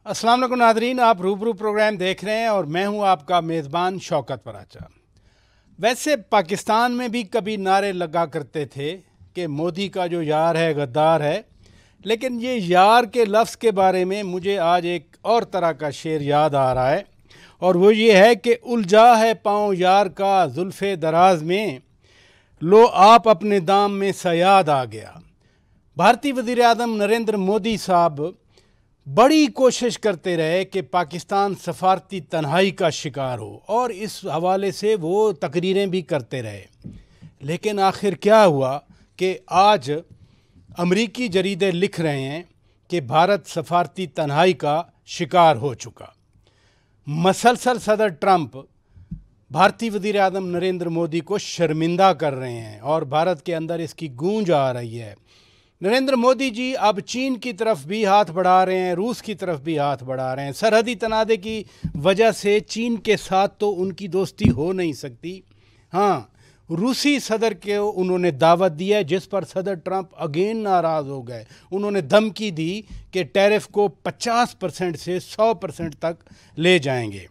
अस्सलाम वालेकुम नादरीन, आप रूबरू प्रोग्राम देख रहे हैं और मैं हूं आपका मेज़बान शौकत पराचा। वैसे पाकिस्तान में भी कभी नारे लगा करते थे कि मोदी का जो यार है गद्दार है, लेकिन ये यार के लफ्ज़ के बारे में मुझे आज एक और तरह का शेर याद आ रहा है, और वो ये है कि उलझा है पाँव यार का जुल्फ़े दराज में, लो आप अपने दाम में सयाद आ गया। भारतीय वज़ीर आज़म नरेंद्र मोदी साहब बड़ी कोशिश करते रहे कि पाकिस्तान सफारती तन्हाई का शिकार हो, और इस हवाले से वो तकरीरें भी करते रहे। लेकिन आखिर क्या हुआ कि आज अमरीकी जरीदे लिख रहे हैं कि भारत सफारती तन्हाई का शिकार हो चुका। मसलसल सदर ट्रंप भारतीय वज़ीर आज़म नरेंद्र मोदी को शर्मिंदा कर रहे हैं और भारत के अंदर इसकी गूंज आ रही है। नरेंद्र मोदी जी अब चीन की तरफ भी हाथ बढ़ा रहे हैं, रूस की तरफ भी हाथ बढ़ा रहे हैं। सरहदी तनाज़े की वजह से चीन के साथ तो उनकी दोस्ती हो नहीं सकती। हाँ, रूसी सदर के उन्होंने दावत दी है, जिस पर सदर ट्रंप अगेन नाराज़ हो गए। उन्होंने धमकी दी कि टैरिफ को 50% से 100% तक ले जाएंगे।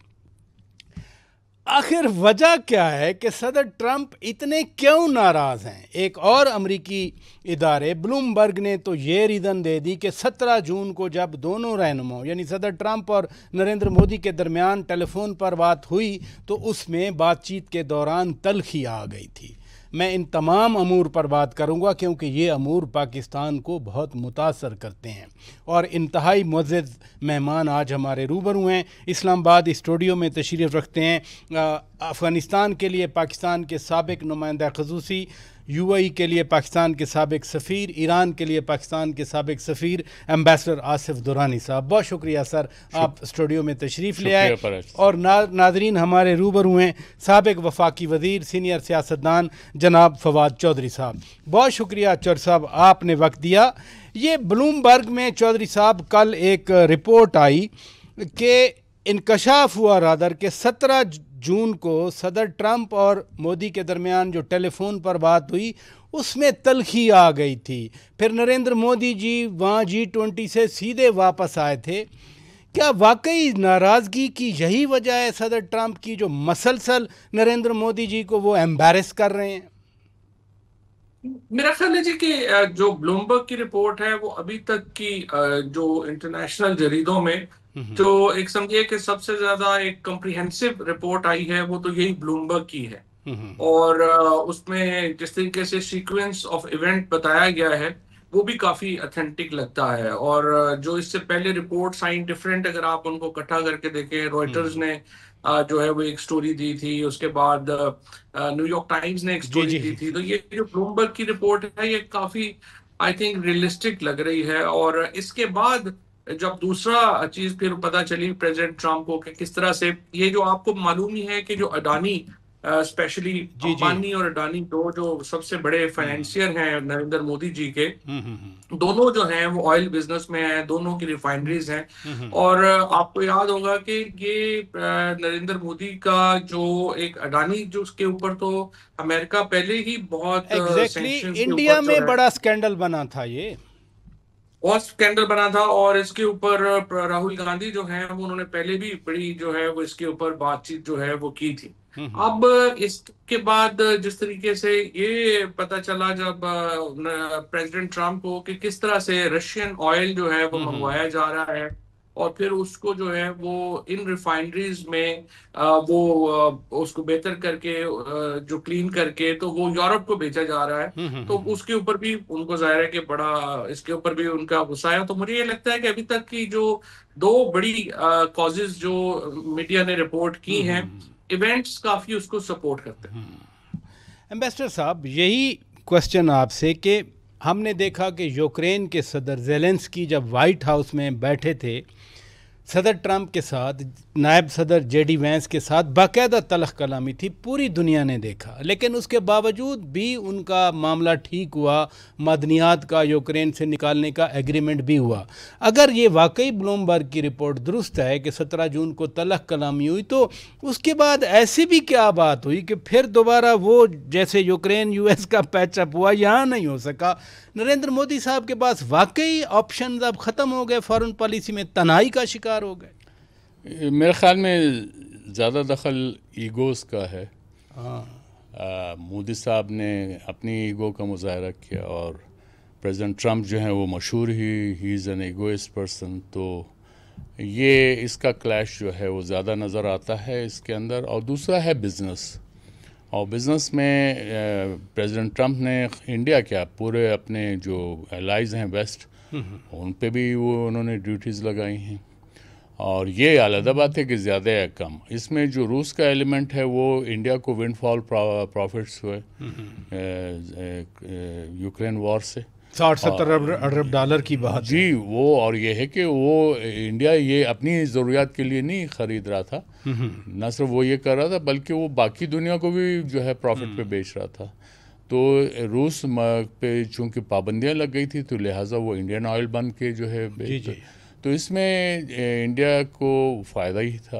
आखिर वजह क्या है कि सदर ट्रंप इतने क्यों नाराज़ हैं? एक और अमरीकी इदारे ब्लूमबर्ग ने तो ये रीज़न दे दी कि 17 जून को जब दोनों रहनुमाओं यानी सदर ट्रंप और नरेंद्र मोदी के दरमियान टेलीफोन पर बात हुई तो उसमें बातचीत के दौरान तल्खी आ गई थी। मैं इन तमाम अमूर पर बात करूंगा क्योंकि ये अमूर पाकिस्तान को बहुत मुतासर करते हैं, और इंतहाई मुअज़्ज़ज़ मेहमान आज हमारे रूबरू हैं। इस्लामाबाद स्टूडियो में तशरीफ़ रखते हैं अफ़गानिस्तान के लिए पाकिस्तान के साबिक़ नुमाइंदा ख़ुसूसी, यूएई के लिए पाकिस्तान के साबिक़ सफ़ीर, ईरान के लिए पाकिस्तान के साबिक़ सफ़ीर एम्बेसडर आसिफ दुरानी साहब। बहुत शुक्रिया सर, आप स्टूडियो में तशरीफ़ ले आए। और नादरीन हमारे रूबरू हैं साबिक़ वफाकी वज़ीर सीनियर सियासतदान जनाब फवाद चौधरी साहब। बहुत शुक्रिया चौधरी साहब, आपने वक्त दिया। ये ब्लूमबर्ग में चौधरी साहब कल एक रिपोर्ट आई कि इंकशाफ हुआ रादर के 17 जून को सदर ट्रंप और मोदी के दरमियान जो टेलीफोन पर बात हुई उसमें तल्खी आ गई थी। फिर नरेंद्र मोदी जी वहाँ G20 से सीधे वापस आए थे। क्या वाकई नाराज़गी की यही वजह है सदर ट्रंप की, जो मसलसल नरेंद्र मोदी जी को वो एम्बैरेस कर रहे हैं? मेरा ख्याल है जी कि जो ब्लूमबर्ग की रिपोर्ट है वो अभी तक की जो इंटरनेशनल जरीदों में जो एक समझिए कि सबसे ज्यादा एक कम्प्रिहेंसिव रिपोर्ट आई है वो तो यही ब्लूमबर्ग की है। और उसमें जिस तरीके से सीक्वेंस ऑफ इवेंट बताया गया है वो भी काफी ऑथेंटिक लगता है। और जो इससे पहले रिपोर्ट्स आई डिफरेंट, अगर आप उनको इकट्ठा करके देखें, रॉयटर्स ने जो है वो एक स्टोरी दी थी, उसके बाद न्यूयॉर्क टाइम्स ने एक स्टोरी दी थी। तो ये जो ब्लूमबर्ग की रिपोर्ट है ये काफी आई थिंक रियलिस्टिक लग रही है। और इसके बाद जब दूसरा चीज फिर पता चली प्रेसिडेंट ट्रंप को कि किस तरह से ये जो आपको मालूम ही है कि जो अडानी स्पेशली अंबानी और अडानी दो जो सबसे बड़े फाइनेंशियर हैं नरेंद्र मोदी जी के, दोनों जो हैं वो ऑयल बिजनेस में हैं, दोनों की रिफाइनरीज हैं। और आपको याद होगा कि ये नरेंद्र मोदी का जो एक अडानी जो उसके ऊपर तो अमेरिका पहले ही बहुत इंडिया में बड़ा स्कैंडल बना था, ये बहुत स्कैंडल बना था। और इसके ऊपर राहुल गांधी जो है वो उन्होंने पहले भी बड़ी जो है वो इसके ऊपर बातचीत जो है वो की थी। अब इसके बाद जिस तरीके से ये पता चला जब प्रेसिडेंट ट्रंप को कि किस तरह से रशियन ऑयल जो है वो मंगवाया जा रहा है और फिर उसको जो है वो इन रिफाइनरीज में वो उसको बेहतर करके जो क्लीन करके तो वो यूरोप को बेचा जा रहा है, तो उसके ऊपर भी उनको जाहिर है कि बड़ा इसके ऊपर भी उनका गुस्सा है। तो मुझे ये लगता है कि अभी तक की जो दो बड़ी कॉजेज जो मीडिया ने रिपोर्ट की हैं, इवेंट्स काफी उसको सपोर्ट करते हैं। एम्बेसडर साहब, यही क्वेश्चन आपसे कि हमने देखा कि यूक्रेन के सदर ज़ेलेंस्की जब वाइट हाउस में बैठे थे सदर ट्रंप के साथ, नायब सदर जेडी वैंस के साथ बाकायदा तलख कलामी थी, पूरी दुनिया ने देखा, लेकिन उसके बावजूद भी उनका मामला ठीक हुआ, मदनियात का यूक्रेन से निकालने का एग्रीमेंट भी हुआ। अगर ये वाकई ब्लूमबर्ग की रिपोर्ट दुरुस्त है कि 17 जून को तलख कलामी हुई, तो उसके बाद ऐसी भी क्या बात हुई कि फिर दोबारा वो जैसे यूक्रेन यूएस का पैचअप हुआ यहाँ नहीं हो सका? नरेंद्र मोदी साहब के पास वाकई ऑप्शंस अब ख़त्म हो गए, फॉरेन पॉलिसी में तनाई का शिकार हो गए? मेरे ख्याल में ज़्यादा दखल ईगोस का है। मोदी साहब ने अपनी ईगो का मुजाहरा किया और प्रेसिडेंट ट्रंप जो हैं वो मशहूर he is an egoist person, तो ये इसका क्लैश जो है वो ज़्यादा नज़र आता है इसके अंदर। और दूसरा है बिज़नेस, और बिज़नेस में प्रेसिडेंट ट्रंप ने इंडिया क्या पूरे अपने जो एलाइज हैं वेस्ट, उन पे भी वो उन्होंने ड्यूटीज़ लगाई हैं। और ये अलग बात है कि ज़्यादा या कम, इसमें जो रूस का एलिमेंट है वो इंडिया को विंडफॉल प्रॉफिट्स हुए यूक्रेन वॉर से 60-70 अरब डॉलर की बात जी वो। और ये है कि वो इंडिया ये अपनी ज़रूरियात के लिए नहीं ख़रीद रहा था, न सिर्फ वो ये कर रहा था बल्कि वो बाकी दुनिया को भी जो है प्रॉफिट पे बेच रहा था। तो रूस पे चूँकि पाबंदियाँ लग गई थी तो लिहाजा वो इंडियन ऑयल बन के जो है बेच, तो इसमें इंडिया को फ़ायदा ही था।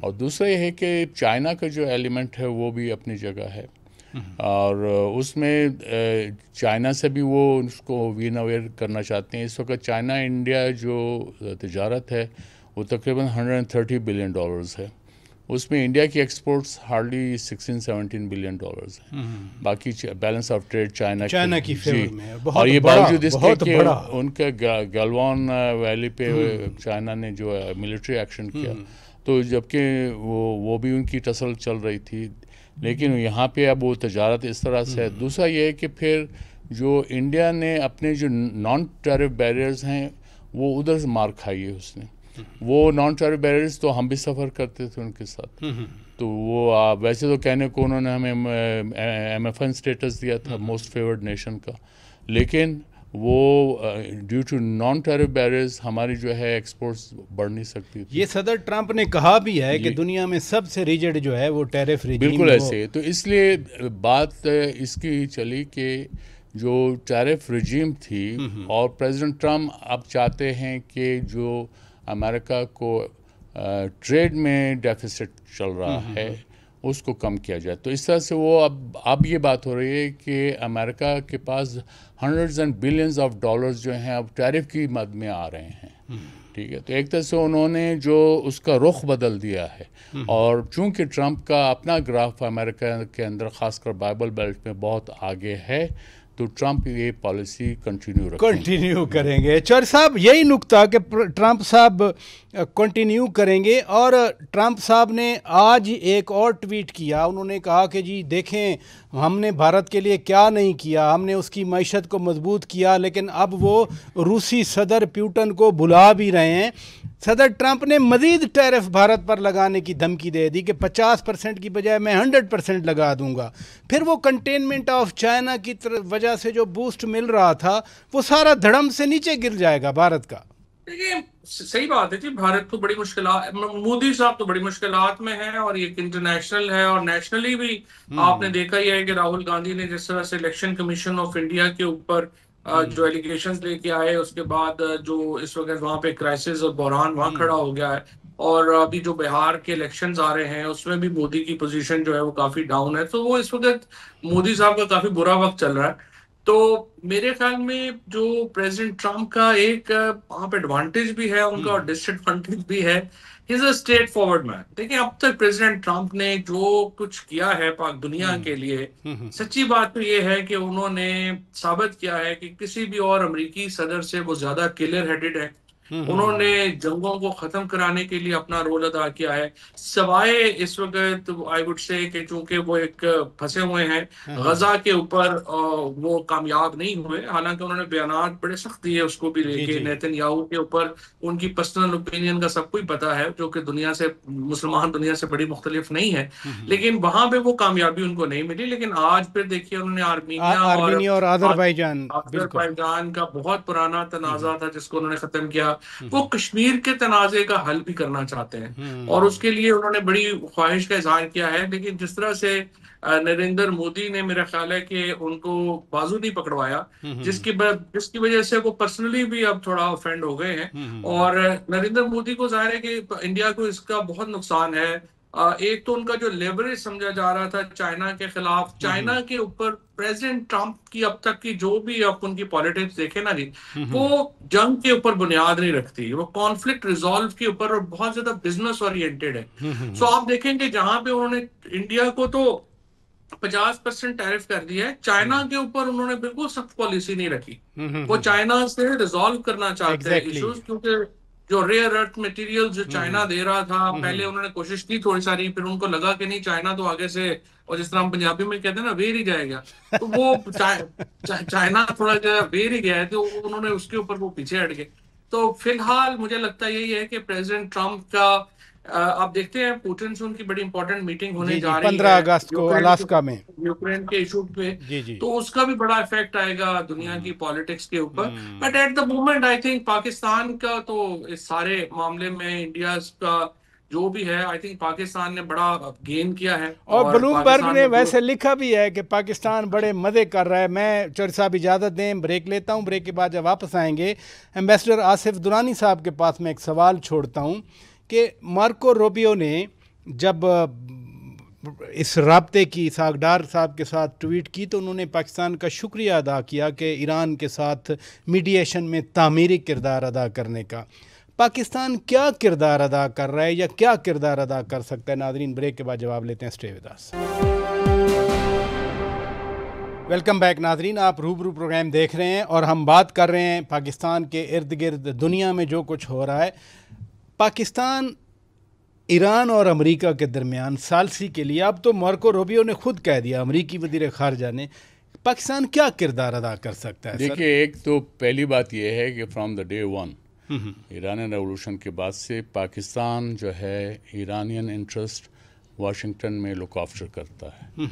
और दूसरा ये है कि चाइना का जो एलिमेंट है वो भी अपनी जगह है, और उसमें चाइना से भी वो उसको विन अवेयर करना चाहते हैं। इस वक्त चाइना इंडिया जो तिजारत है वो तकरीबन $130 बिलियन है, उसमें इंडिया की एक्सपोर्ट्स हार्डली 16-17 बिलियन डॉलर्स हैं। बाकी बैलेंस ऑफ ट्रेड चाइना की फेवर में है। और ये बावजूद इसके कि उनके गलवान वैली पे चाइना ने जो मिलिट्री एक्शन किया, तो जबकि वो भी उनकी टसल चल रही थी, लेकिन यहाँ पे अब वो तजारत इस तरह से है। दूसरा ये है कि फिर जो इंडिया ने अपने जो नॉन टैरिफ बैरियर्स हैं वो उधर से मार खाई है उसने। वो नॉन टैरिफ बैरियर्स तो हम भी सफ़र करते थे उनके साथ, तो वो वैसे तो कहने को उन्होंने हमें MFN स्टेटस दिया था मोस्ट फेवर्ड नेशन का, लेकिन वो due to non tariff barriers हमारी जो है एक्सपोर्ट्स बढ़ नहीं सकती थी। ये सदर ट्रंप ने कहा भी है कि दुनिया में सबसे रिजिड जो है वो टैरिफ रिजीम, बिल्कुल ऐसे। तो इसलिए बात इसकी चली कि जो टैरिफ रिजीम थी, और प्रेसिडेंट ट्रंप अब चाहते हैं कि जो अमेरिका को ट्रेड में डेफिसिट चल रहा है उसको कम किया जाए। तो इस तरह से वो अब ये बात हो रही है कि अमेरिका के पास hundreds and billions of dollars जो हैं अब टैरिफ की मद में आ रहे हैं। ठीक है, तो एक तरह से उन्होंने जो उसका रुख बदल दिया है। और चूंकि ट्रंप का अपना ग्राफ अमेरिका के अंदर खासकर बाइबल बेल्ट में बहुत आगे है, तो ट्रंप ये पॉलिसी कंटिन्यू करेंगे। चौधरी साहब, यही नुक्ता कि ट्रंप साहब कंटिन्यू करेंगे। और ट्रंप साहब ने आज एक और ट्वीट किया, उन्होंने कहा कि जी देखें हमने भारत के लिए क्या नहीं किया, हमने उसकी मईशत को मजबूत किया, लेकिन अब वो रूसी सदर पुतिन को बुला भी रहे हैं। सदर ट्रंप ने मज़ीद टैरिफ भारत पर लगाने की धमकी दे दी कि 50% की बजाय मैं 100% लगा दूंगा। फिर वो कंटेनमेंट ऑफ चाइना की वजह से जो बूस्ट मिल रहा था वो सारा धड़म से नीचे गिर जाएगा भारत का। देखिए सही बात है जी, भारत तो बड़ी मुश्किलात, मोदी साहब तो बड़ी मुश्किलात में है, और ये इंटरनेशनल है और नेशनली भी आपने देखा ही है कि राहुल गांधी ने जिस तरह से इलेक्शन कमीशन ऑफ इंडिया के ऊपर जो एलिगेशंस लेके आए, उसके बाद जो इस वक्त वहां पे क्राइसिस और बहरान वहां खड़ा हो गया है। और अभी जो बिहार के इलेक्शंस आ रहे हैं उसमें भी मोदी की पोजीशन जो है वो काफी डाउन है। तो वो इस वक्त मोदी साहब का काफी बुरा वक्त चल रहा है। तो मेरे ख्याल में जो प्रेसिडेंट ट्रंप का एक वहां पे एडवांटेज भी है उनका और डिसएडवांटेज भी है। Is a straight forward man. देखिए अब तक प्रेसिडेंट ट्रंप ने जो कुछ किया है पाक दुनिया के लिए, सच्ची बात तो ये है कि उन्होंने साबित किया है कि किसी भी और अमेरिकी सदर से वो ज्यादा क्लियर हेडेड है। उन्होंने जंगों को खत्म कराने के लिए अपना रोल अदा किया है, सवाए इस वक्त आई वुड से कि चूंकि वो एक फंसे हुए हैं गजा के ऊपर, वो कामयाब नहीं हुए। हालांकि उन्होंने बयानात बड़े सख्त दिए उसको भी लेके, नेतन्याहू के ऊपर उनकी पर्सनल ओपिनियन का सबको ही पता है, जो कि दुनिया से मुसलमान दुनिया से बड़ी मुख्तलिफ नहीं है, लेकिन वहां पे वो कामयाबी उनको नहीं मिली। लेकिन आज फिर देखिए उन्होंने आर्मीनिया और अजरबैजान का बहुत पुराना तनाजा था जिसको उन्होंने खत्म किया। वो कश्मीर के तनाज़े का हल भी करना चाहते हैं और उसके लिए उन्होंने बड़ी ख्वाहिश का इजहार किया है। लेकिन जिस तरह से नरेंद्र मोदी ने, मेरा ख्याल है कि उनको बाजू नहीं पकड़वाया, जिसकी वजह से वो पर्सनली भी अब थोड़ा ऑफेंड हो गए हैं। और नरेंद्र मोदी को जाहिर है कि इंडिया को इसका बहुत नुकसान है। एक तो उनका जो लेवरेज समझा जा रहा था चाइना के खिलाफ, चाइना के ऊपर प्रेसिडेंट ट्रंप की अब तक की जो भी आप उनकी पॉलिटिक्स देखे ना जी, वो जंग के ऊपर बुनियाद नहीं रखती, वो कॉन्फ्लिक्ट रिजॉल्व के ऊपर और बहुत ज्यादा बिजनेस ओरिएंटेड है। सो आप देखेंगे जहां पे उन्होंने इंडिया को तो 50% टैरिफ कर दिया है, चाइना के ऊपर उन्होंने बिल्कुल सख्त पॉलिसी नहीं रखी। वो चाइना से रिजॉल्व करना चाहते हैं इश्यूज, क्योंकि जो रेयर अर्थ मटेरियल जो चाइना दे रहा था, पहले उन्होंने कोशिश की थोड़ी सारी, फिर उनको लगा कि नहीं चाइना तो आगे से, और जिस तरह हम पंजाबी में कहते हैं ना, वेर ही जाएगा, तो वो चाइना थोड़ा वेर ही गया है, तो उन्होंने उसके ऊपर वो पीछे हट गए। तो फिलहाल मुझे लगता यही है कि प्रेसिडेंट ट्रंप का आप देखते हैं पुतिन से उनकी बड़ी इंपॉर्टेंट मीटिंग होने जा रही है 15 अगस्त को अलास्का में, यूक्रेन के इशू पे। तो उसका भी बड़ा इफेक्ट आएगा दुनिया की पॉलिटिक्स के ऊपर। But at the moment I think Pakistan का तो इस सारे मामले में इंडिया का जो भी है, आई थिंक पाकिस्तान ने बड़ा गेन किया है। और ब्लूमबर्ग ने वैसे लिखा भी है कि पाकिस्तान बड़े मजे कर रहा है। मैं चौधरी साहब इजाज़त दें, ब्रेक लेता हूं, ब्रेक के बाद जब वापस आएंगे एम्बेसडर आसिफ दुरानी साहब के पास मैं एक सवाल छोड़ता हूं कि मार्को रूबियो ने जब इस राब्ते की सागडार साहब के साथ ट्वीट की तो उन्होंने पाकिस्तान का शुक्रिया अदा किया कि ईरान के साथ मीडिएशन में तामीरी किरदार अदा करने का। पाकिस्तान क्या किरदार अदा कर रहा है या क्या किरदार अदा कर सकता है? नाज़रीन, ब्रेक के बाद जवाब लेते हैं। Stay with us. Welcome back नाज़रीन, आप रूबरू प्रोग्राम देख रहे हैं और हम बात कर रहे हैं पाकिस्तान के इर्द गिर्द दुनिया में जो कुछ हो रहा है। पाकिस्तान ईरान और अमेरिका के दरमियान सालसी के लिए, अब तो मार्को रूबियो ने खुद कह दिया, अमेरिकी वज़ीर ख़ारजा ने, पाकिस्तान क्या किरदार अदा कर सकता है? देखिए, एक तो पहली बात यह है कि from the day one Irani revolution के बाद से पाकिस्तान जो है ईरानियन इंटरेस्ट वाशिंगटन में लुक आफ्टर करता है।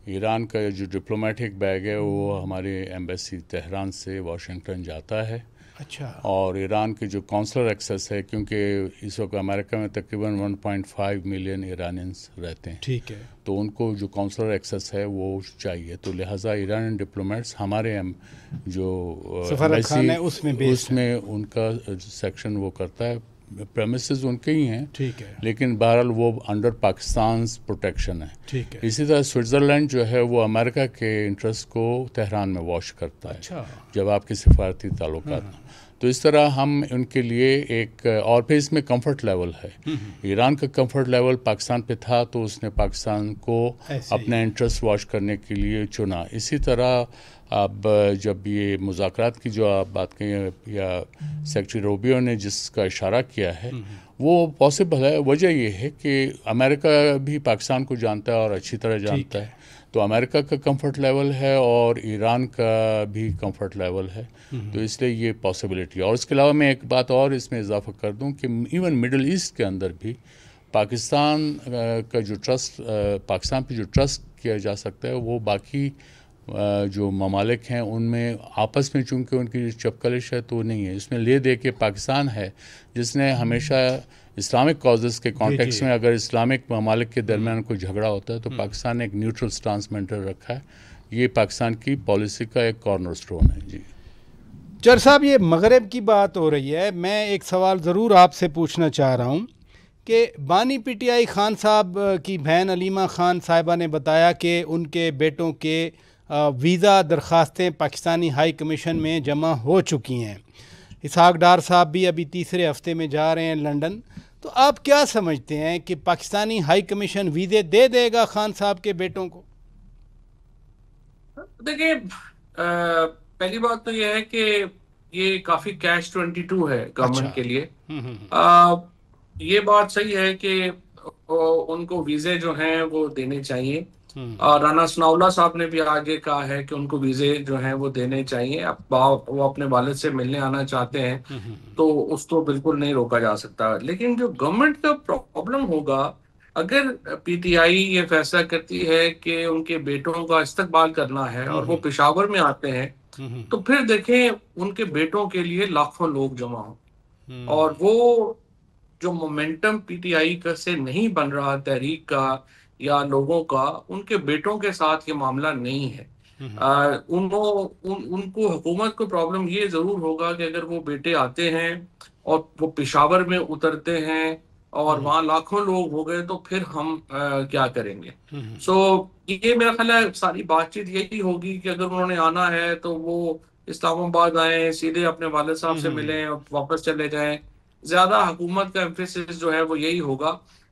ईरान का जो डिप्लोमेटिक बैग है वो हमारे एम्बेसी तेहरान से वाशिंगटन जाता है। अच्छा। और ईरान के जो कौंसलर एक्सेस है, क्योंकि इस वक्त अमेरिका में तकरीबन 1.5 मिलियन ईरानियंस रहते हैं, ठीक है, तो उनको जो कौंसलर एक्सेस है वो चाहिए, तो लिहाजा ईरानियन डिप्लोमेट्स हमारे जो सफारतखाना है उसमें उनका सेक्शन वो करता है, प्रेमिसेस उनके ही हैं, ठीक है, लेकिन बहरहाल वो अंडर पाकिस्तान प्रोटेक्शन है, ठीक है। इसी तरह स्विट्ज़रलैंड जो है वो अमेरिका के इंटरेस्ट को तेहरान में वॉश करता है। अच्छा। जब आपके सिफारती ताल्लुकात, तो इस तरह हम उनके लिए एक, और फिर इसमें कंफर्ट लेवल है। ईरान का कंफर्ट लेवल पाकिस्तान पे था तो उसने पाकिस्तान को अपने इंटरेस्ट वॉश करने के लिए चुना। इसी तरह अब जब ये मुज़ाकरात की जो आप बात कहें या सेक्रेटरी रूबियो ने जिसका इशारा किया है वो पॉसिबल है। वजह ये है कि अमेरिका भी पाकिस्तान को जानता है और अच्छी तरह जानता है, तो अमेरिका का कंफर्ट लेवल है और ईरान का भी कंफर्ट लेवल है, तो इसलिए ये पॉसिबिलिटी है। और इसके अलावा मैं एक बात और इसमें इजाफा कर दूं कि इवन मिडल ईस्ट के अंदर भी पाकिस्तान का जो ट्रस्ट, पाकिस्तान पे जो ट्रस्ट किया जा सकता है वो बाकी जो ममालिक हैं उनमें आपस में चूँकि उनकी चपकलिश है तो नहीं है। इसमें ले दे के पाकिस्तान है जिसने हमेशा इस्लामिक कॉजेज़ के कॉन्टेक्स्ट में अगर इस्लामिक ममालिक के दरमियान कोई झगड़ा होता है तो पाकिस्तान ने एक न्यूट्रल स्टांस मेंटेन रखा है। ये पाकिस्तान की पॉलिसी का एक कॉर्नर स्टोन है। जी चर साहब, ये मगरब की बात हो रही है, मैं एक सवाल ज़रूर आपसे पूछना चाह रहा हूँ कि बानी पीटीआई खान साहब की बहन अलीमा खान साहिबा ने बताया कि उनके बेटों के वीज़ा दरख्वास्तें पाकिस्तानी हाई कमीशन में जमा हो चुकी हैं। इसहाक डार साहब भी अभी तीसरे हफ्ते में जा रहे हैं लंदन। तो आप क्या समझते हैं कि पाकिस्तानी हाई कमीशन वीज़े दे देगा खान साहब के बेटों को? देखिए, पहली बात तो यह है कि ये काफ़ी कैश 22 है गवर्नमेंट के लिए। ये बात सही है कि उनको वीज़े जो हैं वो देने चाहिए। राना सनाउल्लाह साहब ने भी आगे कहा है कि उनको वीज़े जो हैं वो देने चाहिए। अब वो अपने वालिद से मिलने आना चाहते हैं तो उसको बिल्कुल नहीं रोका जा सकता। लेकिन जो गवर्नमेंट का प्रॉब्लम होगा, अगर पीटीआई ये फैसला करती है कि उनके बेटों का इस्तकबाल करना है और वो पेशावर में आते हैं, तो फिर देखें उनके बेटों के लिए लाखों लोग जमा हों। और वो जो मोमेंटम पीटीआई का से नहीं बन रहा, तहरीक का या लोगों का, उनके बेटों के साथ ये मामला नहीं है। उनको हुकूमत को प्रॉब्लम ये जरूर होगा कि अगर वो बेटे आते हैं और वो पेशावर में उतरते हैं और वहां लाखों लोग हो गए, तो फिर हम क्या करेंगे। सो ये मेरा ख्याल है सारी बातचीत यही होगी कि अगर उन्होंने आना है तो वो इस्लामाबाद आए, सीधे अपने वालिद साहब से मिलें और वापस चले जाएं। ज्यादा हुकूमत का एम्फेसिस जो है वो यही होगा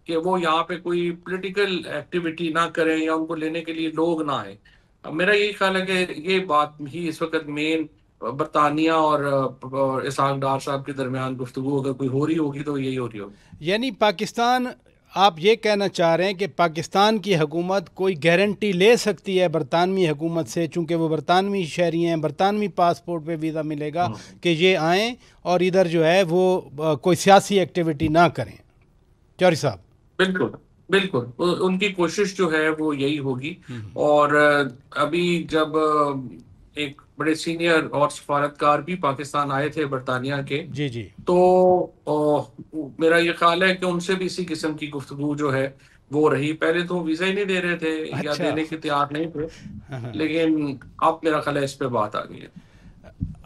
कि वो यहाँ पे कोई पॉलिटिकल एक्टिविटी ना करें या उनको लेने के लिए लोग ना आए। मेरा यही ख्याल है कि ये बात ही इस वक्त मेन बरतानिया और इसहाक डार साहब के दरमियान गुफ्तगू अगर कोई हो रही होगी तो यही हो रही होगी। यानी पाकिस्तान, आप ये कहना चाह रहे हैं कि पाकिस्तान की हुकूमत कोई गारंटी ले सकती है बरतानवी हुकूमत से, चूँकि वो बरतानवी शहरी हैं, बरतानवी पासपोर्ट पे वीज़ा मिलेगा, कि ये आएँ और इधर जो है वो कोई सियासी एक्टिविटी ना करें। चौधरी साहब बिल्कुल बिल्कुल, उनकी कोशिश जो है वो यही होगी। और अभी जब एक बड़े सीनियर और सफारतकार भी पाकिस्तान आए थे बरतानिया के, जी जी, तो मेरा ये ख्याल है कि उनसे भी इसी किस्म की गुफ्तगू जो है वो रही। पहले तो वीजा ही नहीं दे रहे थे या अच्छा। देने के तैयार नहीं थे, लेकिन अब मेरा ख्याल है इस पे बात आ गई है।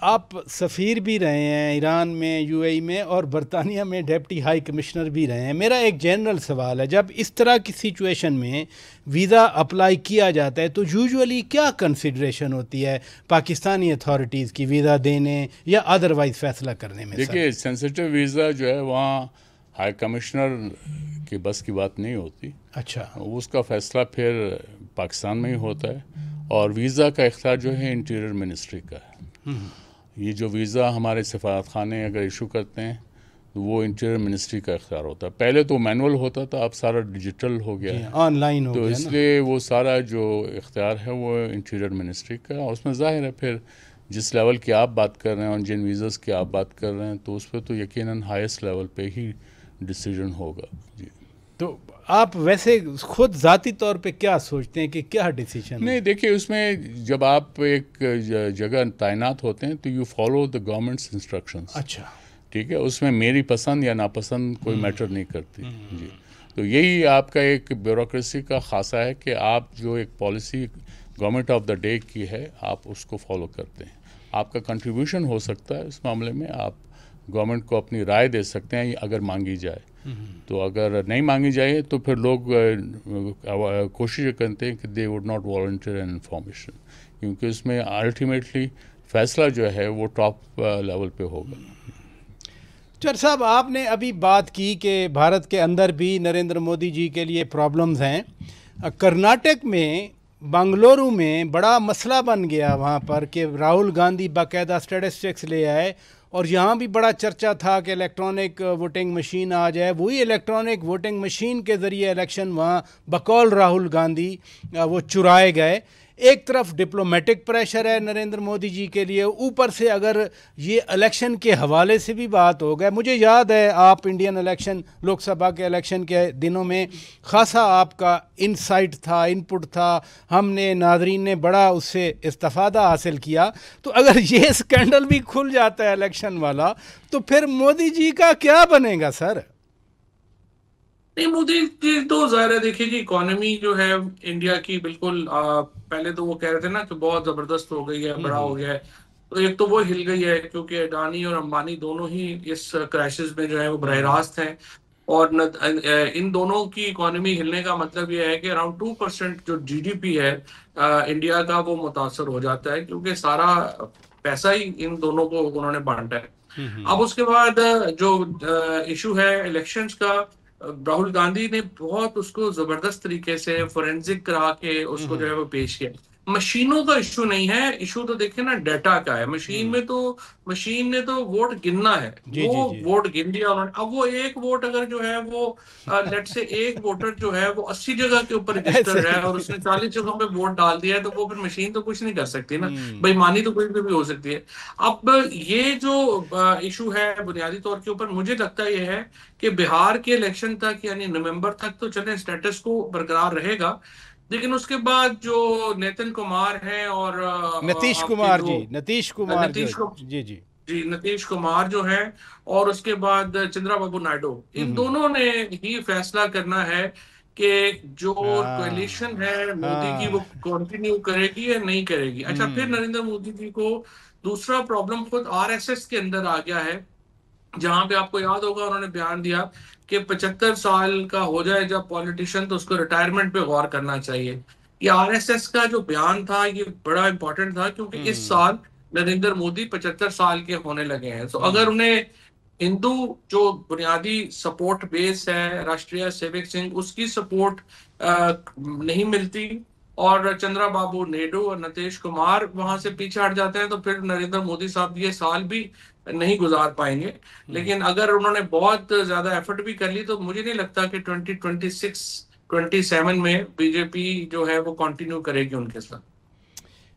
आप सफ़ीर भी रहे हैं ईरान में, यूएई में, और बरतानिया में डिप्टी हाई कमिश्नर भी रहे हैं। मेरा एक जनरल सवाल है, जब इस तरह की सिचुएशन में वीज़ा अप्लाई किया जाता है तो यूजुअली क्या कंसिडरेशन होती है पाकिस्तानी अथॉरिटीज़ की वीज़ा देने या अदरवाइज़ फ़ैसला करने में? देखिए, सेंसिटिव वीज़ा जो है वहाँ हाई कमिश्नर की बस की बात नहीं होती। अच्छा, उसका फ़ैसला फिर पाकिस्तान में ही होता है, और वीज़ा का इख्तियार जो है इंटीरियर मिनिस्ट्री का है। ये जो वीज़ा हमारे सफारत खाने अगर इशू करते हैं तो वो इंटीरियर मिनिस्ट्री का इख्तियार होता है। पहले तो मैनुअल होता था, अब सारा डिजिटल हो गया है, ऑनलाइन हो तो गया इसलिए वो सारा जो इख्तियार है वो इंटीरियर मिनिस्ट्री का है। और उसमें ज़ाहिर है फिर जिस लेवल की आप बात कर रहे हैं और जिन वीज़ास की आप बात कर रहे हैं, तो उस पर तो यकीनन हाईएस्ट लेवल पे ही डिसीजन होगा। जी, तो आप वैसे खुद ज़ाती तौर पे क्या सोचते हैं कि क्या डिसीजन? नहीं, देखिए, उसमें जब आप एक जगह तैनात होते हैं तो you follow the governments instructions. अच्छा, ठीक है, उसमें मेरी पसंद या नापसंद कोई मैटर नहीं करती। जी, तो यही आपका एक ब्यूरोक्रेसी का खासा है कि आप जो एक policy government of the day की है आप उसको फॉलो करते हैं। आपका कंट्रीब्यूशन हो सकता है इस मामले में, आप गवर्नमेंट को अपनी राय दे सकते हैं अगर मांगी जाए। तो अगर नहीं मांगी जाए तो फिर लोग कोशिश करते हैं कि they would not volunteer an information, क्योंकि उसमें अल्टीमेटली फैसला जो है वो टॉप लेवल पे होगा। चर साहब, आपने अभी बात की कि भारत के अंदर भी नरेंद्र मोदी जी के लिए प्रॉब्लम्स हैं। कर्नाटक में बंगलुरु में बड़ा मसला बन गया वहाँ पर कि राहुल गांधी बाकायदा स्टैटिस्टिक्स ले आए, और यहाँ भी बड़ा चर्चा था कि इलेक्ट्रॉनिक वोटिंग मशीन आ जाए। वही इलेक्ट्रॉनिक वोटिंग मशीन के ज़रिए इलेक्शन वहाँ बकौल राहुल गांधी वो चुराए गए। एक तरफ डिप्लोमेटिक प्रेशर है नरेंद्र मोदी जी के लिए, ऊपर से अगर ये इलेक्शन के हवाले से भी बात हो गया। मुझे याद है आप इंडियन इलेक्शन, लोकसभा के इलेक्शन के दिनों में खासा आपका इनसाइट था, इनपुट था, हमने नाजरीन ने बड़ा उससे इस्तिफादा हासिल किया। तो अगर ये स्कैंडल भी खुल जाता है इलेक्शन वाला, तो फिर मोदी जी का क्या बनेगा सर? नहीं, मोदी जी तो जाहिर है, देखिए कि इकोनॉमी जो है इंडिया की बिल्कुल पहले तो वो कह रहे थे ना कि बहुत जबरदस्त हो गई है, बड़ा हो गया है। तो एक तो वो हिल गई है क्योंकि अडानी और अंबानी दोनों ही इस क्राइसिस में जो है वो बरह रास्त हैं। और इन दोनों की इकोनॉमी हिलने का मतलब ये है कि अराउंड 2% जो जीडीपी है इंडिया का, वो मुतासर हो जाता है, क्योंकि सारा पैसा ही इन दोनों को उन्होंने बांटा है। अब उसके बाद जो इशू है इलेक्शंस का, राहुल गांधी ने बहुत उसको जबरदस्त तरीके से फोरेंसिक करा के उसको जो है वो पेश किया। मशीनों का इशू नहीं है, इशू तो देखिए ना डाटा का है। मशीन ने तो वोट गिनना है, वो वोट गिन दिया उन्होंने। अब वो एक वोट अगर जो है वो लेट से एक वोटर जो है वो 80 जगह के ऊपर रजिस्टर है और उसने 40 जगहों पे वोट डाल दिया है, तो वो फिर मशीन तो कुछ नहीं कर सकती ना, बेईमानी तो कुछ भी हो सकती है। अब ये जो इशू है बुनियादी तौर के ऊपर मुझे लगता ये है कि बिहार के इलेक्शन तक यानी नवंबर तक तो चले स्टेटस को बरकरार रहेगा, लेकिन उसके बाद जो नितिन कुमार हैं और नीतीश कुमार जी, नीतीश कुमार जी जी जी नीतीश कुमार जो है और उसके बाद चंद्रा बाबू नायडू, इन दोनों ने ही फैसला करना है कि जो हाँ कोalition है मोदी की वो हाँ। कंटिन्यू करेगी या नहीं करेगी। अच्छा, फिर नरेंद्र मोदी जी को दूसरा प्रॉब्लम खुद आरएसएस के अंदर आ गया है, जहां पे आपको याद होगा उन्होंने बयान दिया कि 75 साल का हो जाए जब पॉलिटिशियन तो उसको रिटायरमेंट पे गौर करना चाहिए। ये आरएसएस का जो बयान था ये बड़ा इंपॉर्टेंट था, क्योंकि इस साल नरेंद्र मोदी 75 साल के होने लगे हैं। तो अगर उन्हें हिंदू जो बुनियादी सपोर्ट बेस है राष्ट्रीय सेवक संघ, उसकी सपोर्ट नहीं मिलती और चंद्रा बाबू नायडू और नीतीश कुमार वहां से पीछे हट जाते हैं, तो फिर नरेंद्र मोदी साहब ये साल भी नहीं गुजार पाएंगे। लेकिन अगर उन्होंने बहुत ज्यादा एफर्ट भी कर ली तो मुझे नहीं लगता कि 2026 27 में बीजेपी जो है वो कंटिन्यू करेगी उनके साथ।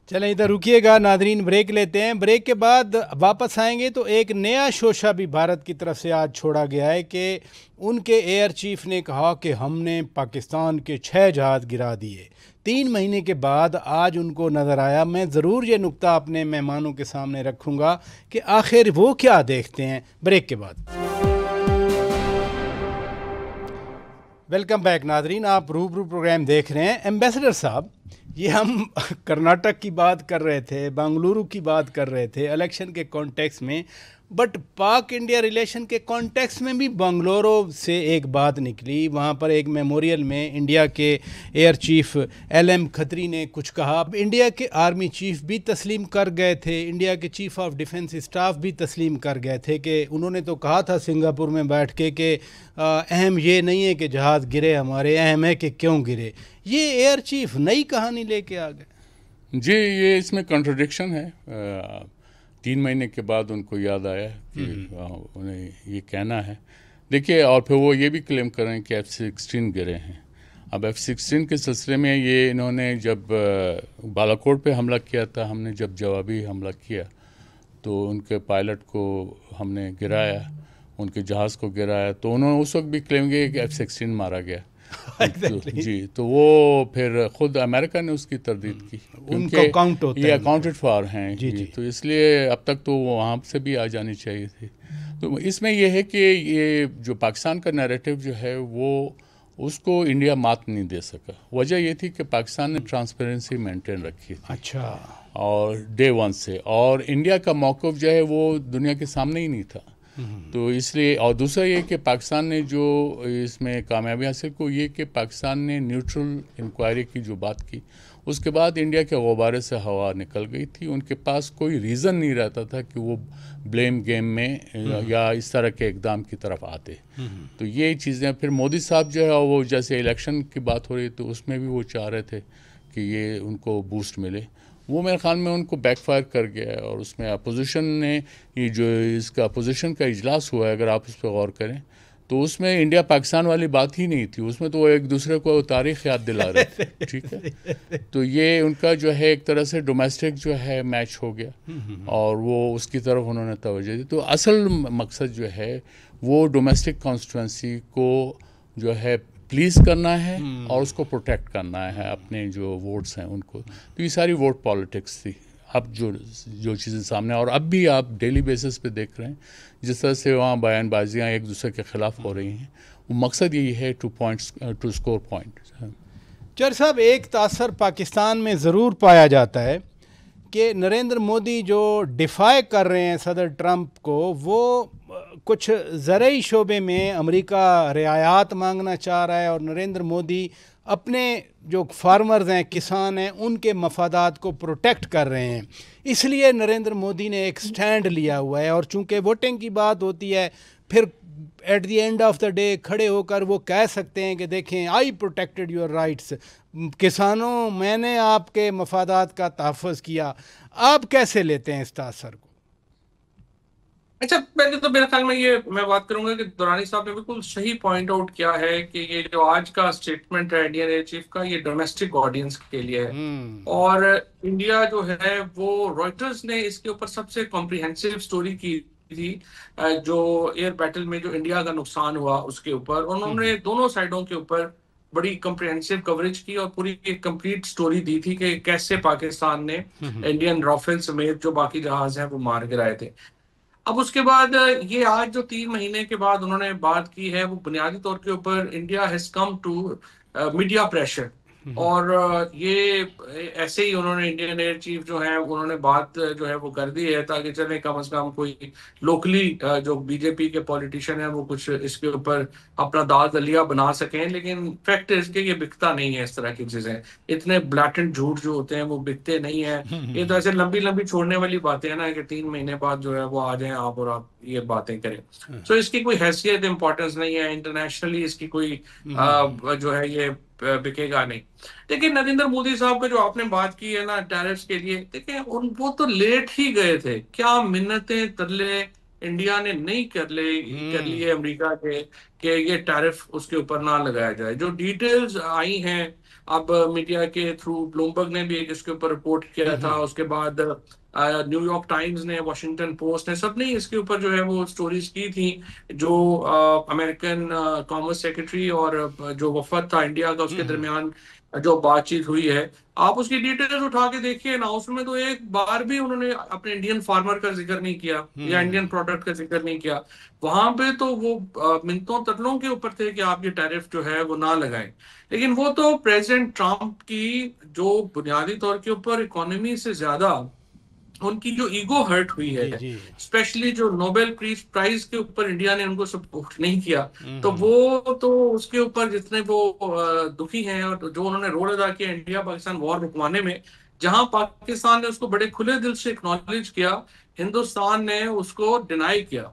चलें इधर रुकिएगा नादरीन, ब्रेक लेते हैं। ब्रेक के बाद वापस आएंगे तो एक नया शोशा भी भारत की तरफ से आज छोड़ा गया है कि उनके एयर चीफ ने कहा कि हमने पाकिस्तान के 6 जहाज़ गिरा दिए। 3 महीने के बाद आज उनको नज़र आया। मैं ज़रूर ये नुक्ता अपने मेहमानों के सामने रखूँगा कि आखिर वो क्या देखते हैं। ब्रेक के बाद वेलकम बैक नादरीन, आप रूबरू प्रोग्राम देख रहे हैं। एम्बेसडर साहब, ये हम कर्नाटक की बात कर रहे थे, बेंगलुरु की बात कर रहे थे इलेक्शन के कॉन्टेक्स्ट में, बट पाक इंडिया रिलेशन के कॉन्टेक्स्ट में भी बेंगलुरु से एक बात निकली। वहाँ पर एक मेमोरियल में इंडिया के एयर चीफ LM खत्री ने कुछ कहा। इंडिया के आर्मी चीफ भी तस्लीम कर गए थे, इंडिया के चीफ ऑफ डिफेंस स्टाफ भी तस्लीम कर गए थे कि उन्होंने तो कहा था सिंगापुर में बैठ के कि अहम ये नहीं है कि जहाज़ गिरे हमारे, अहम है कि क्यों गिरे। ये एयर चीफ नई कहानी लेके आ गए। जी, ये इसमें कॉन्ट्रडिक्शन है। 3 महीने के बाद उनको याद आया कि उन्हें ये कहना है। देखिए, और फिर वो ये भी क्लेम कर रहे हैं कि F-16 गिरे हैं। अब F-16 के सिलसिले में ये इन्होंने जब बालाकोट पे हमला किया था, हमने जब जवाबी हमला किया तो उनके पायलट को हमने गिराया, उनके जहाज़ को गिराया, तो उन्होंने उस वक्त भी क्लेम किया कि F-16 मारा गया। Exactly. जी, तो वो फिर खुद अमेरिका ने उसकी तरदीद की, उनको काउंट होता ये है, अकाउंटेड फॉर हैं। जी जी। तो इसलिए अब तक तो वहाँ से भी आ जानी चाहिए थी। तो इसमें यह है कि ये जो पाकिस्तान का नैरेटिव जो है वो उसको इंडिया मात नहीं दे सका। वजह ये थी कि पाकिस्तान ने ट्रांसपेरेंसी मेंटेन रखी थी। अच्छा। और डे 1 से, और इंडिया का मौक़िफ़ जो है वो दुनिया के सामने ही नहीं था। तो इसलिए, और दूसरा ये कि पाकिस्तान ने जो इसमें कामयाबी हासिल को, ये कि पाकिस्तान ने न्यूट्रल इंक्वायरी की जो बात की, उसके बाद इंडिया के गुब्बारे से हवा निकल गई थी। उनके पास कोई रीज़न नहीं रहता था कि वो ब्लेम गेम में या इस तरह के इकदाम की तरफ आते। तो ये चीज़ें फिर मोदी साहब जो है वो जैसे इलेक्शन की बात हो रही तो उसमें भी वो चाह रहे थे कि ये उनको बूस्ट मिले। वो मेरे ख्याल में उनको बैकफायर कर गया है। और उसमें अपोजिशन ने, ये जो इसका अपोजिशन का इजलास हुआ है, अगर आप उस पर गौर करें तो उसमें इंडिया पाकिस्तान वाली बात ही नहीं थी। उसमें तो वो एक दूसरे को तारीख़ याद दिला रहे थे। ठीक है, तो ये उनका जो है एक तरह से डोमेस्टिक जो है मैच हो गया और वो उसकी तरफ उन्होंने तवज्जो दी। तो असल मकसद जो है वो डोमेस्टिक कॉन्स्टिट्यूंसी को जो है प्लीज़ करना है और उसको प्रोटेक्ट करना है, अपने जो वोट्स हैं उनको। तो ये सारी वोट पॉलिटिक्स थी। अब जो चीज़ें सामने, और अब भी आप डेली बेसिस पे देख रहे हैं जिस तरह से वहाँ बयानबाजियाँ एक दूसरे के ख़िलाफ़ हो रही हैं, वो मकसद यही है टू स्कोर पॉइंट। चर साहब, एक तासर पाकिस्तान में ज़रूर पाया जाता है कि नरेंद्र मोदी जो डिफ़ाई कर रहे हैं सदर ट्रंप को, वो कुछ ज़रूरी शोबे में अमेरिका रियायत मांगना चाह रहा है और नरेंद्र मोदी अपने जो फार्मर्स हैं, किसान हैं, उनके मफादात को प्रोटेक्ट कर रहे हैं। इसलिए नरेंद्र मोदी ने एक स्टैंड लिया हुआ है। और चूंकि वोटिंग की बात होती है, फिर at the end of the day खड़े होकर वो कह सकते हैं कि देखें, आई प्रोटेक्टेड योर राइट्स, किसानों, मैंने आपके मफादात का तहफ़्फ़ुज़ किया। आप कैसे लेते हैं इस तासर को? अच्छा, पहले तो मेरे ख्याल में ये मैं बात करूंगा कि दुरानी साहब ने बिल्कुल सही पॉइंट आउट किया है कि ये जो आज का स्टेटमेंट है इंडियन एयर चीफ का, ये डोमेस्टिक ऑडियंस के लिए है। और इंडिया जो है वो, रॉयटर्स ने इसके ऊपर सबसे कॉम्प्रिहेंसिव स्टोरी की थी जो एयर बैटल में जो इंडिया का नुकसान हुआ उसके ऊपर। उन्होंने दोनों साइडों के ऊपर बड़ी कॉम्प्रिहेंसिव कवरेज की और पूरी एक कंप्लीट स्टोरी दी थी कि कैसे पाकिस्तान ने इंडियन राफेल समेत जो बाकी जहाज हैं वो मार गिराए थे। अब उसके बाद ये आज जो 3 महीने के बाद उन्होंने बात की है, वो बुनियादी तौर के ऊपर India has come to media pressure. और ये ऐसे ही उन्होंने इंडियन एयर चीफ जो है उन्होंने बात जो है वो कर दी है, ताकि चले कम से कम कोई लोकली जो बीजेपी के पॉलिटिशियन है वो कुछ इसके ऊपर अपना दाल दलिया बना सकें। लेकिन फैक्ट है इसके, ये बिकता नहीं है, इस तरह की चीजें, इतने ब्लैटेंट झूठ जो होते हैं वो बिकते नहीं है। ये तो ऐसे लंबी लंबी छोड़ने वाली बातें हैं ना, कि 3 महीने बाद जो है वो आ जाए आप और आप ये बातें करें। तो इसकी कोई हैसियत इंपॉर्टेंस नहीं है, इंटरनेशनली इसकी कोई जो है ये बिकेगा नहीं। देखिए नरेंद्र मोदी साहब का जो आपने बात की है ना टैरिफ्स के लिए, देखिए उन वो तो लेट ही गए थे, क्या मिन्नतें तरले इंडिया ने नहीं कर लिए अमेरिका के कि ये टैरिफ उसके ऊपर ना लगाया जाए। जो डिटेल्स आई हैं अब मीडिया के थ्रू, ब्लूमबर्ग ने भी एक इसके ऊपर रिपोर्ट किया था, उसके बाद न्यूयॉर्क टाइम्स ने, वॉशिंगटन पोस्ट ने, सबने इसके ऊपर जो है वो स्टोरीज की थी। जो अमेरिकन कॉमर्स सेक्रेटरी और जो वफद था इंडिया का उसके दरमियान जो बातचीत हुई है, आप उसकी डिटेल्स उठा के देखिए ना, उसमें तो एक बार भी उन्होंने अपने इंडियन फार्मर का जिक्र नहीं किया या इंडियन प्रोडक्ट का जिक्र नहीं किया। वहां पे तो वो मिन्नतों तरलों के ऊपर थे कि आप ये टैरिफ जो है वो ना लगाएं। लेकिन वो तो प्रेसिडेंट ट्रंप की जो बुनियादी तौर के ऊपर इकोनॉमी से ज्यादा उनकी जो ईगो हर्ट हुई जी है, जी। स्पेशली जो नोबेल पीस प्राइज के ऊपर इंडिया ने उनको सपोर्ट नहीं किया, तो वो तो उसके ऊपर जितने वो दुखी हैं, और जो उन्होंने रोल अदा किया इंडिया पाकिस्तान वॉर रुकवाने में, जहां पाकिस्तान ने उसको बड़े खुले दिल से एक्नॉलेज किया, हिंदुस्तान ने उसको डिनाई किया।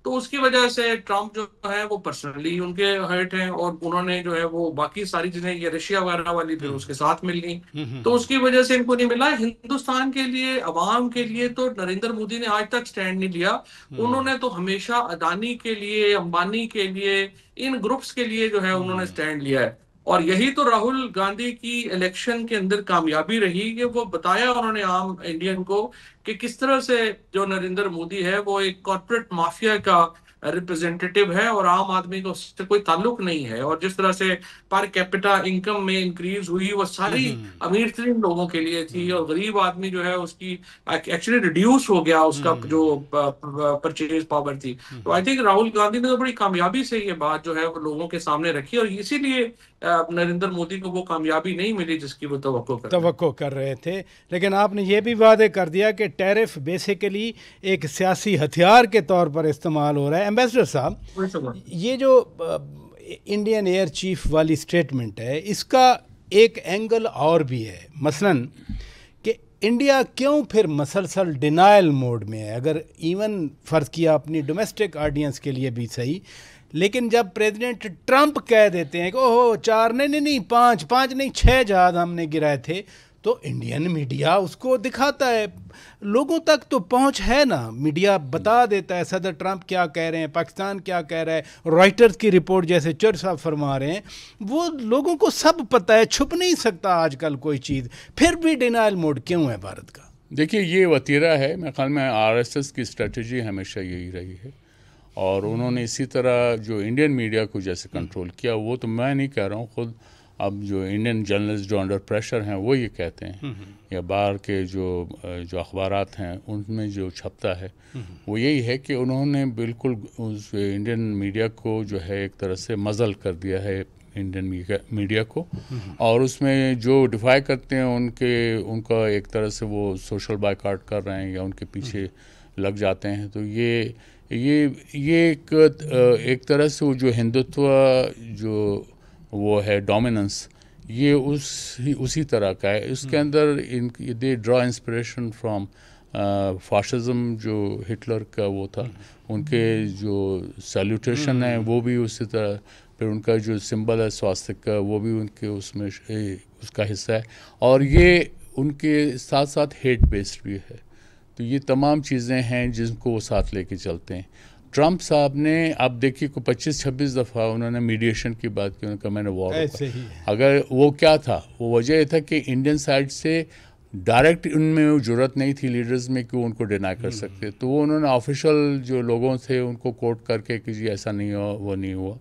तो उसकी वजह से ट्रम्प जो है वो पर्सनली उनके हर्ट हैं, और उन्होंने जो है वो बाकी सारी चीजें, ये रशिया वगैरह वाली फिर उसके साथ मिल गई, तो उसकी वजह से इनको नहीं मिला। हिंदुस्तान के लिए, अवाम के लिए तो नरेंद्र मोदी ने आज तक स्टैंड नहीं लिया। उन्होंने तो हमेशा अदानी के लिए, अंबानी के लिए, इन ग्रुप्स के लिए जो है उन्होंने स्टैंड लिया है। और यही तो राहुल गांधी की इलेक्शन के अंदर कामयाबी रही, कि वो बताया उन्होंने आम इंडियन को कि किस तरह से जो नरेंद्र मोदी है वो एक कॉर्पोरेट माफिया का रिप्रेजेंटेटिव है, और आम आदमी को उससे कोई ताल्लुक नहीं है। और जिस तरह से पर कैपिटा इनकम में इंक्रीज हुई, वो सारी अमीर तरीन लोगों के लिए थी, और गरीब आदमी जो है उसकी एक्चुअली रिड्यूस हो गया उसका जो परचेज पावर थी। तो आई थिंक राहुल गांधी ने तो बड़ी कामयाबी से ये बात जो है वो लोगों के सामने रखी, और इसीलिए नरेंद्र मोदी को वो कामयाबी नहीं मिली जिसकी वो तवक्को कर रहे थे। लेकिन आपने ये भी वादे कर दिया कि टैरिफ बेसिकली एक सियासी हथियार के तौर पर इस्तेमाल हो रहा है। एम्बेसडर साहब, ये जो इंडियन एयर चीफ वाली स्टेटमेंट है, इसका एक एंगल और भी है, मसलन कि इंडिया क्यों फिर मसलसल डिनायल मोड में है। अगर इवन फ़र्ज़ किया अपनी डोमेस्टिक ऑडियंस के लिए भी सही, लेकिन जब प्रेसिडेंट ट्रंप कह देते हैं कि ओहो 4 नहीं 5 नहीं 6 जहाज हमने गिराए थे, तो इंडियन मीडिया उसको दिखाता है, लोगों तक तो पहुंच है ना, मीडिया बता देता है सदर ट्रंप क्या कह रहे हैं, पाकिस्तान क्या कह रहा है, रॉयटर्स की रिपोर्ट जैसे चर साहब फरमा रहे हैं, वो लोगों को सब पता है, छुप नहीं सकता आजकल कोई चीज़। फिर भी डिनाइल मोड क्यों है भारत का? देखिए ये वतीरा है, मेरे ख्याल में आरएसएस की स्ट्रेटजी हमेशा यही रही है, और उन्होंने इसी तरह जो इंडियन मीडिया को जैसे कंट्रोल किया, वो तो मैं नहीं कह रहा हूँ, खुद अब जो इंडियन जर्नलिस्ट जो अंडर प्रेशर हैं वो ये कहते हैं, या बाहर के जो अखबारात हैं उनमें जो छपता है वो यही है कि उन्होंने बिल्कुल उस इंडियन मीडिया को जो है एक तरह से मज़ल कर दिया है इंडियन मीडिया को, और उसमें जो डिफाई करते हैं उनका एक तरह से वो सोशल बायकॉट कर रहे हैं या उनके पीछे लग जाते हैं। तो ये एक तरह से वो जो हिंदुत्व जो वो है डोमिनेंस, ये उसी तरह का है। इसके अंदर they draw inspiration from fascism, जो हिटलर का वो था, उनके जो सैल्यूटेशन है वो भी उसी तरह, फिर उनका जो सिंबल है स्वास्तिक का वो भी उनके उसमें उसका हिस्सा है, और ये उनके साथ साथ हेट बेस्ड भी है। तो ये तमाम चीज़ें हैं जिनको वो साथ लेके चलते हैं। ट्रंप साहब ने अब देखिए को 25-26 दफ़ा उन्होंने मीडिएशन की बात की, उन्होंने कहा मैंने वॉर रोका। अगर वो क्या था, वो वजह ये था कि इंडियन साइड से डायरेक्ट उनमें जुर्रत नहीं थी लीडर्स में कि वो उनको डिनाई कर सकते, तो वो उन्होंने ऑफिशियल जो लोगों थे उनको कोट करके कि जी ऐसा नहीं हुआ, वो नहीं हुआ।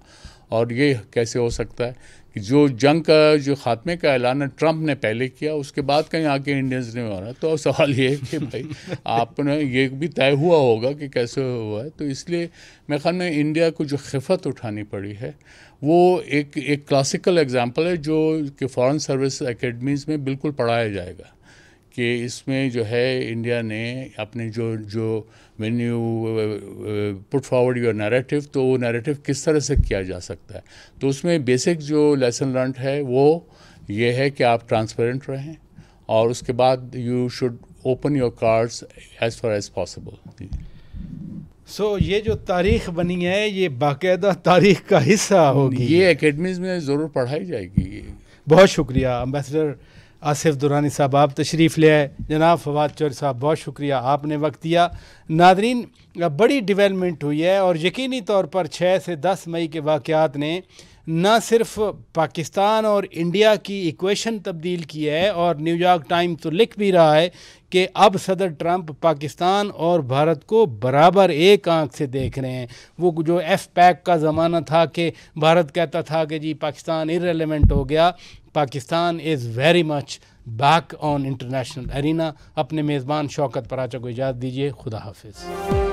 और ये कैसे हो सकता है कि जो जंग का जो खात्मे का ऐलान ट्रंप ने पहले किया, उसके बाद कहीं आके इंडियंस ने मारा। तो सवाल ये है कि भाई आपने ये भी तय हुआ होगा कि कैसे हुआ है। तो इसलिए मेरे ख्याल में इंडिया को जो खिफत उठानी पड़ी है वो एक क्लासिकल एग्जांपल है जो कि फॉरेन सर्विस एकेडमीज़ में बिल्कुल पढ़ाया जाएगा कि इसमें जो है इंडिया ने अपने जो when you put forward your narrative, तो वो नैरेटिव किस तरह से किया जा सकता है। तो उसमें बेसिक जो लेसन लर्न है वो ये है कि आप ट्रांसपेरेंट रहें और उसके बाद you should open your cards as far as possible. So ये जो तारीख बनी है ये बाकायदा तारीख का हिस्सा होगी, ये एकेडमीज़ में ज़रूर पढ़ाई जाएगी। बहुत शुक्रिया एम्बेसडर आसिफ दुरानी साहब, आप तशरीफ़ ले आए। जनाब फवाद चौधरी साहब, बहुत शुक्रिया, आपने वक्त दिया। नादरीन, बड़ी डेवलपमेंट हुई है और यकीनी तौर पर 6 से 10 मई के वाक़यात ने न सिर्फ पाकिस्तान और इंडिया की इक्वेशन तब्दील की है, और न्यूयॉर्क टाइम्स तो लिख भी रहा है कि अब सदर ट्रंप पाकिस्तान और भारत को बराबर एक आंख से देख रहे हैं। वो जो FPAC का ज़माना था कि भारत कहता था कि जी पाकिस्तान इररेलेवेंट हो गया, Pakistan is very much back on international arena. अपने मेज़बान शौकत पराचा को इजाज़त दीजिए। खुदा हाफिज़।